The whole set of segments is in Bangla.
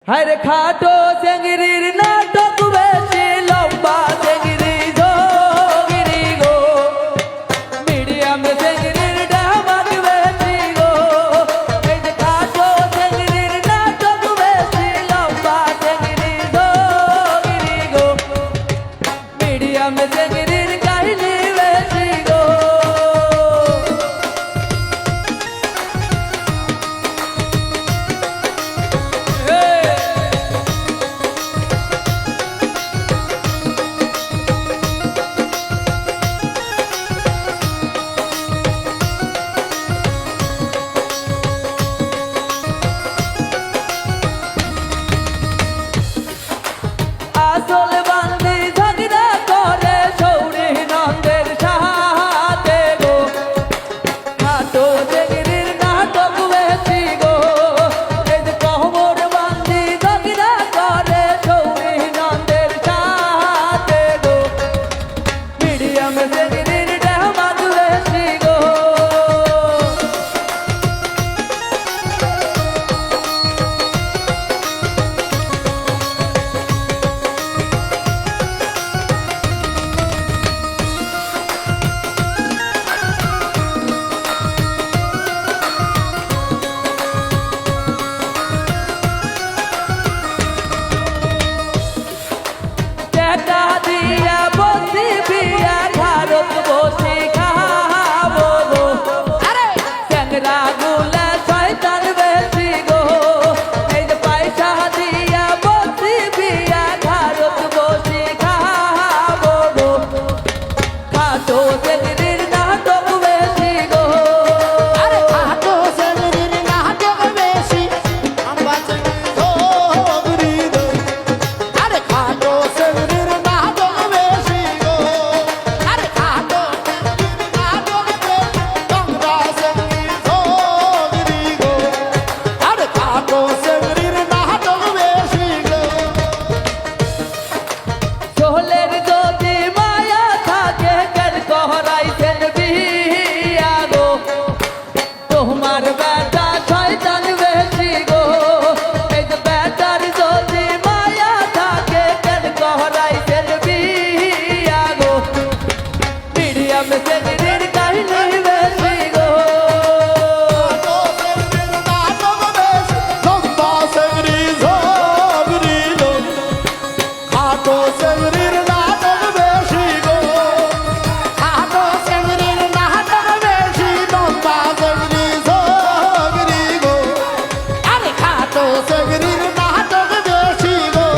हर खाटो सेंगरीर नाटक बेशी लंबा सेंगरी जोगिरी गो मीडियम सेंगरीर डामक बेशी गो हर खाटो सेंगरीर नाटक बेशी लंबा सेंगरी जोगिरी गो मीडियम सेंगरीर काहिनी बेशी गो আসল বান্দি ঝগড়া করে সৌরি নন্দের সাথে গো খাটো সেঙ্গিরির নাটক বেশি গো এই যে কহবর বান্দি ঝগড়া করে সৌরি নন্দের সাথে গো মিডিয়াম সেঙ্গিরির ডামাক বেশি গো টাকা দিয়া বসি বিয়া ভারত বসি খাবো গো ট্যাংরা গুলা শয়তান বেশি গো এই যে পয়সা দিয়া বসি বিয়া ভারত বসি খাবো গো খাটো সেঙ্গিরির নাটক বেশি গো খাটো সেঙ্গিরির নাটক বেশি আমরা সেঙ্গিরি দই আরে খাটো সেঙ্গিরির নাটক বেশি গো আরে খাটো সেঙ্গিরির নাটক বেশি আমরা সেঙ্গিরি গো আরে খাটো সেঙ্গিরির নাটক বেশি গো সোহলের যদি মায়া থাকে কেন কহরাইছেন বিয়া গো তোমার বেটা শয়তান বেশি গো এই যে বেটার যদি মায়া থাকে কেন কহরাইছেন বিয়া গো মিডিয়াম সেঙ্গিরির কাহিনী বেশি গো খাটো সেঙ্গিরির নাটক বেশি লম্বা সেঙ্গিরি ঝগড়ি দই খাটো সেঙ্গিরির নাটক বেশি গো খাটো সেঙ্গিরির নাটক বেশি লম্বা সেঙ্গিরি ঝগড়ি গো আরে খাটো সেঙ্গিরির নাটক বেশি গো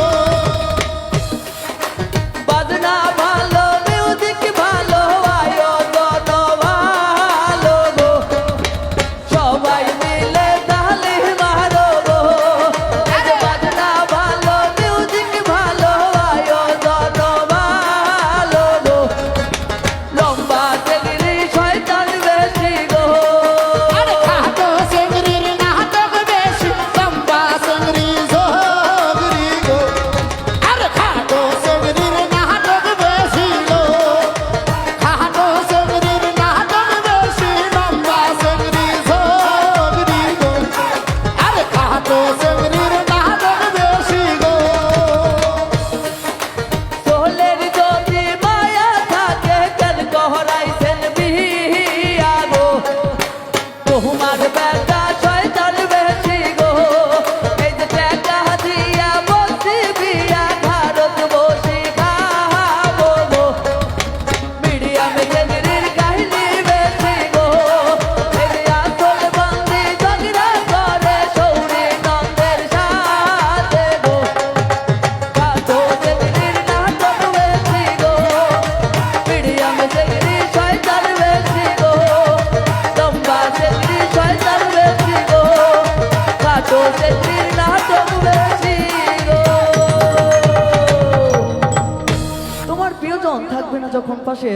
বাজনা ভালো মিউজিক ভালো আয়োজন ভালো গো সবাই মিলে তালে মারো গো বাজনা ভালো মিউজিক ভালো আয়োজন ভালো গো লম্বা সেঙ্গিরি শয়তান বেশি গো আরে খাটো সেঙ্গিরির নাটক বেশি লম্বা সেঙ্গিরি ঝগড়ি গো আরে খাটো সেঙ্গিরির নাটক বেশি গো খাটো সেঙ্গিরির নাটক বেশি লম্বা সেঙ্গিরি ঝগড়ি গো আরে খাটো সেঙ্গিরির নাটক বেশি গো সোহলের যদি মায়া থাকে কেন কহরাইছেন বিয়া গো তোমার বেটা শয়তান বেশি গো এই যে টাকা দিয়া বসি বিয়া ভারত বসি খাবো গো মিডিয়াম সেঙ্গিরির কাহিনী বেশি গো এই যে আসল বান্দি ঝগড়া করে সৌরি নন্দের সাথে গো খাটো সেঙ্গিরির নাটক বেশি গো মিডিয়াম সেঙ্গিরি শয়তান বেশি গো লম্বা সেঙ্গিরি শয়তান বেশি গো খাটো সেঙ্গিরির নাটক বেশি গো তোমার প্রিয়জন থাকবে না যখন পাশে